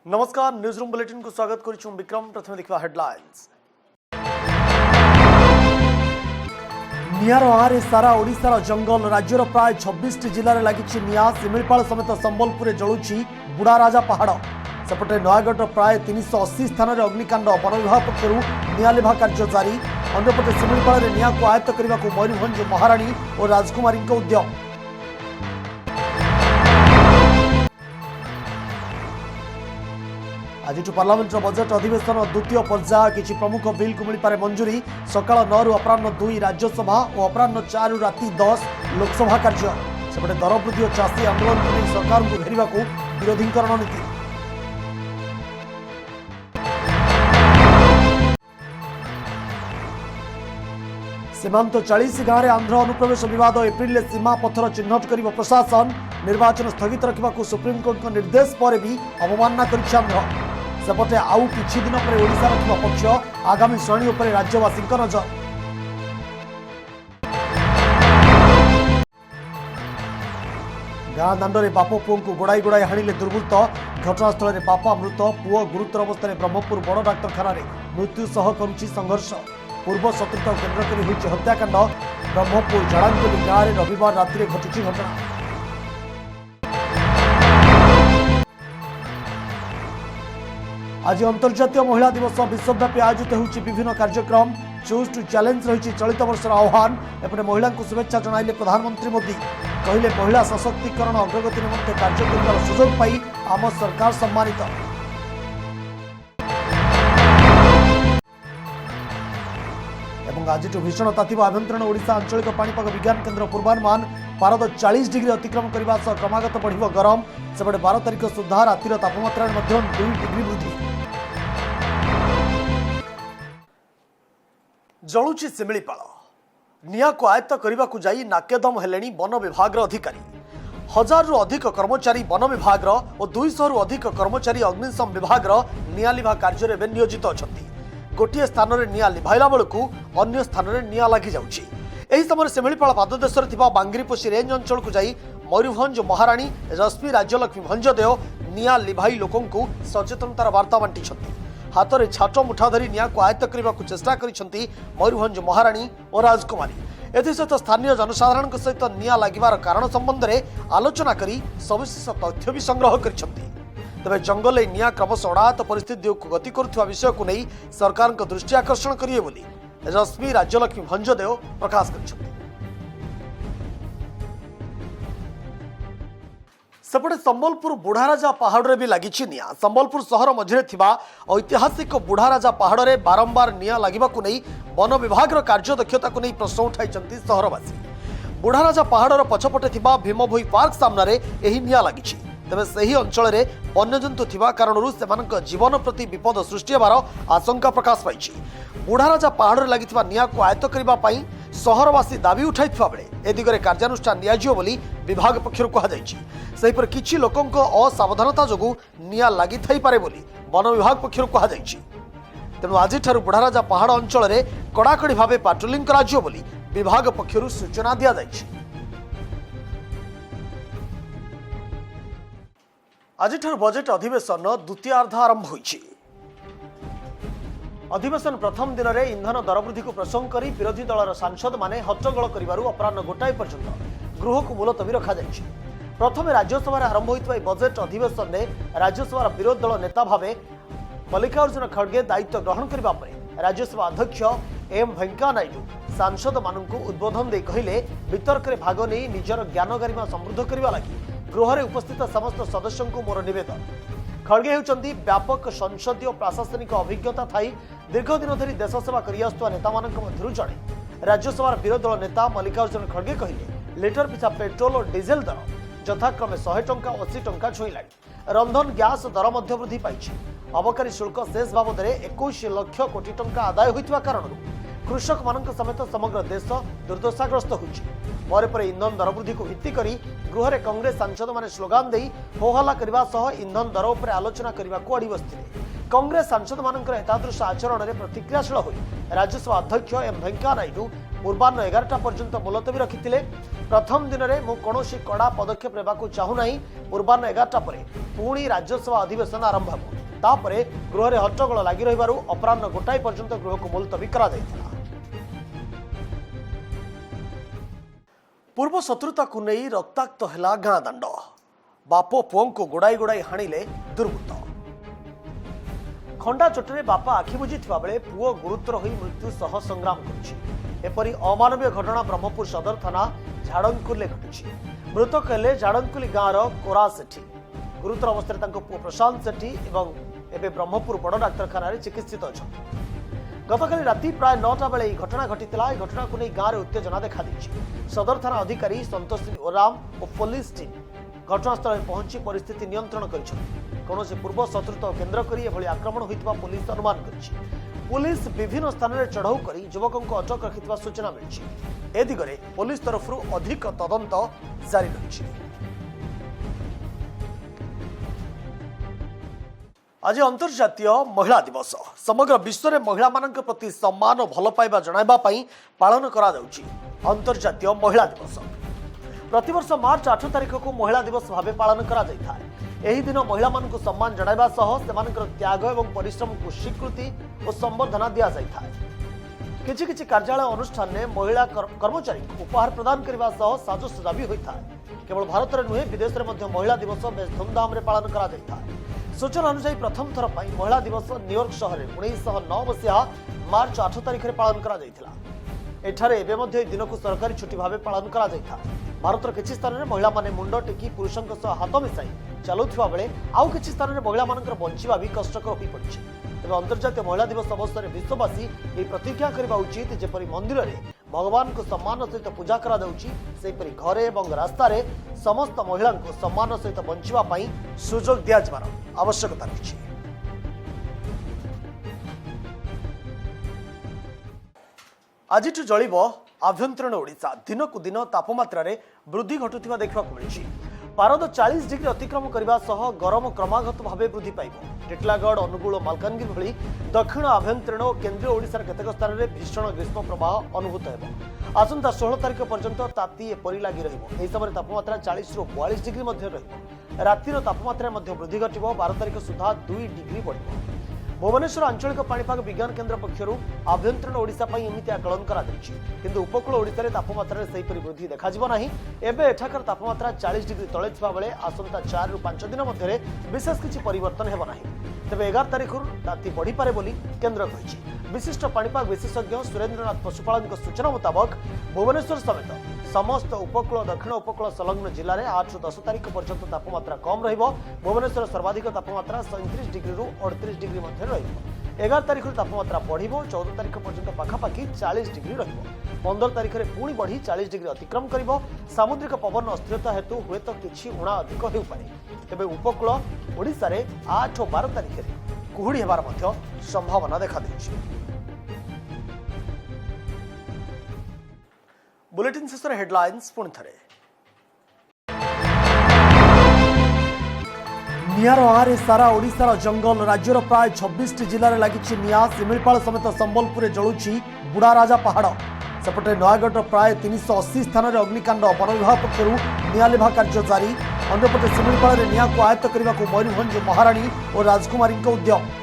नमस्कार news room bulletin को स्वागत करुछु विक्रम। प्रथम देखा हेडलाइंस। निआर आरे सारा ओडिशार जंगल राज्यर प्राय 26 जिले लगी निआ। शिमिपाल समेत संबलपुर जलुची बुढ़ा राजा पहाड़। सेपटे नयगढ़ प्राय 380 स्थान में अग्निकांड। वन विभाग पक्षर निआ लिभा कार्य जारी। अंपटे शिमिपाल निआ को आयत्त करने को मयूरभंज महाराणी और राजकुमारी उद्यम। आज पार्लियामेंट बजेट अधिवेशन द्वितीय पर्याय। किसी प्रमुख बिल को मिल पारे मंजूरी। सकाळ 9 रु अपराह्न 2 राज्यसभा और अपराह्न 4 रु राति 10 लोकसभा कार्य। सेपटे दर वृद्धि और चाषी आंदोलन को नहीं सरकार को घेरने को विरोधी रणनीति। सीमांत 40 गाँव में आंध्र अनुप्रवेश विवाद। एप्रिल सीमा पत्थर चिन्हट कर प्रशासन। निर्वाचन स्थगित रखा सुप्रीमकोर्ट को निर्देश पर भी अवमानना कर आंध्र। सेपटे आउ किछि दिन पर ओडिशा रखिबा पक्ष। आगामी श्रेणी उपर राज्यवासी नजर। गाँ दांडे बाप पुओं को गोड़ाई गोड़ाई हाणिले दुर्बृत्त। घटनास्थल में बापा मृत, पुओ गुरुतर अवस्था ब्रह्मपुर बड़ डाक्तखाना मृत्यु सह करुछि संघर्ष। पूर्व शत्रुता केन्द्र कर होइछि हत्याकांड। ब्रह्मपुर झाड़ांतोली गाँव में रविवार राति घटिछि घटना। आज अंतर्जातीय महिला दिवस। विश्वव्यापी आयोजित होउछि विभिन्न कार्यक्रम। चूज टू चैलेंज रही चलित वर्षर आह्वान। एपटे महिला को शुभेच्छा जणाइले प्रधानमंत्री मोदी। कहले महिला सशक्तिकरण अग्रगति निमंते कार्य करबार सुजोग पाई आम सरकार सम्मानित। आज भीषण तातिबा आभ्यंतरण ओडिशा आंचलिक पाणीपाग विज्ञान केन्द्र पूर्वानुमान। पारद 40 डिग्री अतिक्रम करने सह क्रमागत बढ़ गरम। सेपटे 12 तारिख सुधा रातिर तापमात्रा 2 डिग्री वृद्धि। जलुची शिमिपाल निआ को आयत्त करने को जाई नाकेदम हेलेनी वन विभाग अधिकारी। 1000 रु अधिक कर्मचारी वन विभाग और 200 रु अधिक कर्मचारी अग्निशम विभाग निआ लिभा कार्य में नियोजित अछंती। गोटे स्थान में निआ लिभाइला बेलू अन्य स्थान में निआ लगी जाउछि। एही समय शिमिपाल पाददेश बांगरीपोशी रेंज अंचल को जाई मयूरभंज महाराणी रश्मि राज्यलक्ष्मी भंजदेव निआ लिभाई लोकों को सचेतनतार वार्ता बांटी। हाथ में छाट मुठा धरी निआ को आयत्त करने को चेष्टा करिसेंती मयूरभंज महाराणी और राजकुमारी। एसत स्थानीय जनसाधारण सहित निआ लागिबार कारण संबंध में आलोचना करी सविशेष तथ्य भी संग्रह करिसेंती। तेज जंगल निआ क्रमश अड़ाहत परिस्थिति को गति करुवा विषय को नहीं सरकार दृष्टि आकर्षण करिए बोली रश्मि राज्यलक्ष्मी भंजदेव प्रकाश कर। सेपटे संबलपुर बुढ़ाराजा पहाड़ में भी लगी निआ। संबलपुर सहर मझे ऐतिहासिक बुढ़ाराजा पहाड़ में बारंबार निआ लगे नहीं वन विभाग कार्यदक्षता को नहीं प्रश्न उठाई सहरवासी। बुढ़ाराजा पहाड़ पछपटे भीमभोई पार्क सामने यही निआ लगी। तेज से अंचल में वन्यजंतु थिबा कारणरू सेमानक जीवन प्रति विपद सृष्टि होबार आशंका प्रकाश पाई। बुढ़ाराजा पहाड़ में लगी निआ को आयत्त करने सहरवासी दाबी उठाई बेले ए दिगरे कार्यानुष्ठान नियाजियो बोली विभाग पक्षर कहुपर। किछि लोकंक असावधानता जोगु निआ लगी थाई पारे बोली वन विभाग पक्षर कहुई। तेणु आज बुढ़ाराजा पहाड़ अंचल में कड़ाकड़ी भाव पाट्रोलिंग कराजियो बोली विभाग पक्षर सूचना दिया जायछि। आज बजेट अधिवेशन द्वितीयार्ध आरंभ होइछि। अधिवेशन प्रथम दिन में इंधन दर वृद्धि को प्रसंग कर विरोधी दलर सांसद माने हट्टगोल करिबारु अपराह्न 1 पर्यंत गृह को मुलतवी रखा जायछि। प्रथम राज्यसभा आरंभ होइतबा बजेट अधिवेशन में राज्यसभा विरोधी दल नेता भावे मल्लिकार्जुन खड़गे दायित्व ग्रहण करबा परे राज्यसभा अध्यक्ष एम वेंकैया नायडू सांसद माननकु उद्बोधन दे कहिले वितर्क रे भाग नै निजर ज्ञान गरिमा समृद्ध करबा लागि गृह में उपस्थित समस्त सदस्यों को मोर निवेदन। खड़गे होउचंती व्यापक संसदीय प्रशासनिक अभिज्ञता थाई दीर्घ दिन धरी देश सेवा करियास्तुवा नेता मानक मध्यरु जणे। राज्यसभा विरोधी दल नेता मल्लिकार्जुन खड़गे कहिले लिटर पिछा पेट्रोल और डीजेल दर यथाक्रमे 100 टंका 80 टंका छुईलाଣି। रंधन गैस दर मध्य वृद्धि पाइछि। अबकारी शुल्क शेष बाबद 21 लाख कोटी टंका आदाय होइतबा कारणरू कृषक मानक समेत समग्र देश दुर्दशाग्रस्त होइछि। पर इंधन दर वृद्धि को भित्ति करी गृह में कांग्रेस सांसद माने स्लोगान दे होहल्ला करबा सह इंधन दर उपर आलोचना करबा को अड़ी बसिथिले। कांग्रेस सांसद मानकर एतादृश आचरण में प्रतिक्रियाशील होई राज्यसभा अध्यक्ष एम वेंकैया नायडू पूर्वाह्न 11टा पर्यंत मुलतवी रखिथिले। प्रथम दिन में मु कौनसी कड़ा पदक्षेप नेबाकू चाहू नहीं। पूर्वाह्न 11टा पर पुणी राज्यसभा अधिवेशन आरंभ हो। तापरे गृह में हट्टगोल लगी रहिबारु अपराह्न 1टा पर्यंत गृह को मुलतवी करा जायथिला। पूर्व शत्रुता को नहीं रक्ताक्त है गाँ दांड। बाप पुओं को गोड़ाई गोड़ाई हाणिले दुर्वृत्त। खंडा चोटरे बापा आखि बुझी बेले पुओ गुरुतर हो मृत्यु सह संग्राम करी अमानवीय घटना ब्रह्मपुर सदर थाना झाड़ंकुले घटी। मृतक हेले झाड़ंकुली गाँव कोरा सेठी। गुरुतर अवस्था पुओ प्रशांत सेठी एवं एवं ब्रह्मपुर बड़ डाक्तखाना चिकित्सित अच्छा। गतकाली राति प्राय 9टा बेले घटना घटी। घटना को नहीं गाँव में उत्तेजना देखा दी। सदर थाना अधिकारी संतोषी ओराम और पुलिस टीम घटनास्थल में पहुंची परिस्थिति नियंत्रण कर कौनसी पूर्व शत्रुता केन्द्र कर आक्रमण होता पुलिस अनुमान कर। पुलिस विभिन्न स्थान में चढ़ाऊ कर युवकों को अटक रखिଥିବା सूचना मिली। ए दिगरे पुलिस तरफ अधिक तदंत जारी रही। आज अंतर्जातीय महिला दिवस। समग्र विश्व में महिला मानक प्रति सम्मान और भल पाइबा जणाइबा पई पालन करा जाउची अंतर्जातीय महिला दिवस। प्रतिवर्ष मार्च 8 तारिख को महिला दिवस भाव पालन करा जायथाय। एही दिन महिला मानक सम्मान जणाइबा सह सेमानकर त्याग एवं परिश्रम को स्वीकृति और संबर्धना दिया जायथाय। किछि किछि कार्यालय अनुष्ठान में महिला कर्मचारी को उपहार प्रदान करने सह साजसज्जा भी होता है। केवल भारत में नुहे विदेश में महिला दिवस बेस धूमधाम रे पालन करा जायथाय। सूचना अनुसार प्रथम थर पर महिला दिवस न्यूयॉर्क शहर में 1909 मसीहा मार्च 8 तारिख में पालन करा जायथिला। एठारे एबे मध्य दिन को सरकारी छुट्टी भाव पालन करा जायथा। भारतर किछि स्थान में महिला माने मुंड टेकी पुरुषों सह हाथ मिसाई चलुवा बेले आउ किछि स्थान में महिला मानकर बंचिबा भी कष्टकर हो पड़छि। तेज अंतर्जातीय महिला दिवस अवसर में विश्ववासी यह प्रतिज्ञा करने उचित जेपरी मंदिर में भगवान को सम्मान सहित पूजा करा जाउछि सेपरि घरे एवं रास्ता रे समस्त महिला को सम्मान सहित बंचिबा पई सुजोग दिया जबार आवश्यकता रही। आज जलिब आभ्यंतरण ओडिशा। दिन को दिन तापमात्रा रे वृद्धि घटुवा देखा मिली। पारद 40 डिग्री अतिक्रम करने सह गरम क्रमागत भाव वृद्धि पाइब। टिटलागढ़ अनुगुल मालकानगिरी भली दक्षिण आभ्यंतरण और केन्द्रीय ओडिशार केतेक स्थान में भीषण ग्रीष्म प्रवाह अनुभूत हो। आसंता 16 तारिख पर्यंत ताती एपरी लगी रही। यह समय तापमात्रा 40 ରୁ 42 डिग्री मध्य रही। रातिर तापमात्रा वृद्धि घटिब 12 तारिख सुधा 2 डिग्री बढ़। भुवनेश्वर आंचलिक पाणीपाग विज्ञान केन्द्र पक्षर आभ्यंतरण ओडिशा एमती आकलन किंतु उपकूल ओडिशा तापमात्रा वृद्धि देखा एबे एठाकर तापमात्रा 40 डिग्री तले बेले आसंता 4 ରୁ 5 दिन मध्य विशेष किसी परिवर्तन हेब नाही। तेबे 11 तारिख ताती बढ़ी पारे बोली केन्द्र कहिछि। विशिष्ट पाणीपाग विशेषज्ञ सुरेन्द्रनाथ पशुपालन सूचना मुताबक भुवनेश्वर समेत समस्त उपकूल दक्षिण उपकूल संलग्न जिले में 8 ରୁ 10 तारिख पर्यंत तापमात्रा कम रहिबो। भुवनेश्वर सर्वाधिक तापमात्रा 37 डिग्री ରୁ 38 डिग्री मध्य रहिबो। 11 तारिख तापमात्रा बढ़िबो 14 तारिख पर्यंत पाखापाखि 40 डिग्री रहिबो। 15 तारिख में पुणी बढ़ी 40 डिग्री अतिक्रम करिबो। सामुद्रिक पवन अस्थिरता हेतु हुए तो किछि उणा अधिक हो पारे। तेबे उपकूल ओडिशा रे 8 और 12 तारिख में कुहुड़ी हेबार मध्य संभावना देखा देछि। बुलेटिन शेष हेडलाइंस पुणी थे। निआर आरे सारा ओडिशार जंगल। राज्यर प्राय 26 जिले में लगी निआ। शिमिपाल समेत संबलपुर जलुची बुढ़ाराजा पहाड़। सेपटे नयागढ़ प्राय 380 स्थान में अग्निकांड। वन विभाग पक्षर निआ लिभा कार्य जारी। अंपटे शिमिपाल में निआ को आयत्त करने को मयूरभंज महाराणी और राजकुमारी उद्यम।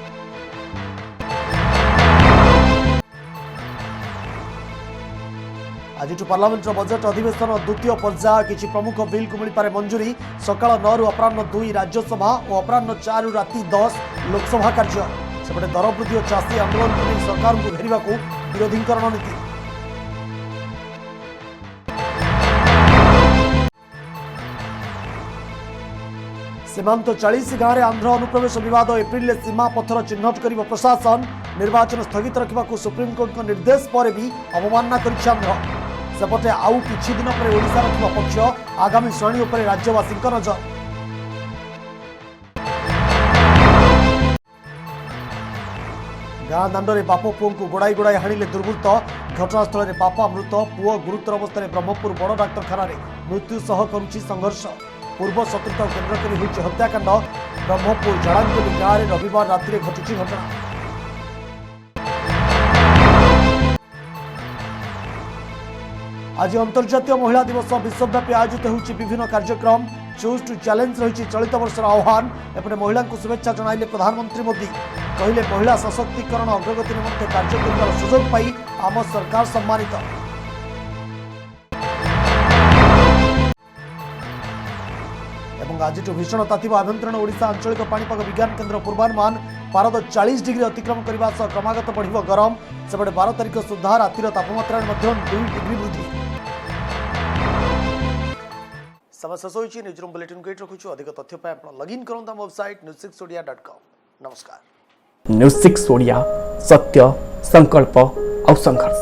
आज पार्लियामेंट बजेट अधिवेशन द्वितीय पर्याय। किसी प्रमुख बिल को मिलपारे मंजूरी। सकाळ 9 ରୁ अपराह्न 2 राज्यसभा और अपराह्न 4 ରୁ राति 10 लोकसभा कार्य। सेपटे दर वृद्धि और चाषी आंदोलन को नहीं सरकार को घेरने को विरोधी रणनीति। सीमांत 40 गाँव में आंध्र अनुप्रवेश विवाद। एप्रिल सीमा पथर चिन्हट कर प्रशासन। निर्वाचन स्थगित रखा सुप्रीमकोर्ट निर्देश पर भी अवमानना कर आंध्र। सेपटे आउ किछि दिन पर ओडिशा रखिबा पक्ष। आगामी श्रेणी उपर राज्यवासी नजर। गाँ दांड में बाप पुओं को गोड़ाई गोड़ाई हाणिले दुर्वृत्त। घटनास्थल में बापा मृत पुओ गुरुतर अवस्था ब्रह्मपुर बड़ डाक्तखाना मृत्यु सह करुछि संघर्ष। पूर्व शत्रुता केन्द्र कर होइछि हत्याकांड। ब्रह्मपुर झाड़ांकुली गाँव में रविवार राति घटुछि घटना। आज अंतर्जातीय महिला दिवस विश्वव्यापी आयोजित होउछि विभिन्न कार्यक्रम। चूज टू चैलेंज रही चलित वर्षर आह्वान। एपटे महिला को शुभेच्छा जणाइले प्रधानमंत्री मोदी। कहले महिला सशक्तिकरण अग्रगति निमंते कार्य करबार सुजोग पाई आम सरकार सम्मानित। आज भीषण तातिब आभ्यंतरण ओडिशा आंचलिक पाणीपाग विज्ञान केन्द्र पूर्वानुमान पारद 40 डिग्री अतिक्रम करने सह क्रमागत बढ़िब गरम। सेपटे 12 तारिख सुधा रातिर तापमात्रा 2 डिग्री वृद्धि। समय शेष होइछि। न्यूजरूम बुलेटिन को रखुछु। अधिक तथ्य पाए आपण लॉगिन करंत हम वेबसाइट news6odia.com। नमस्कार। न्यूज 6 ओडिया, सत्य संकल्प और संघर्ष।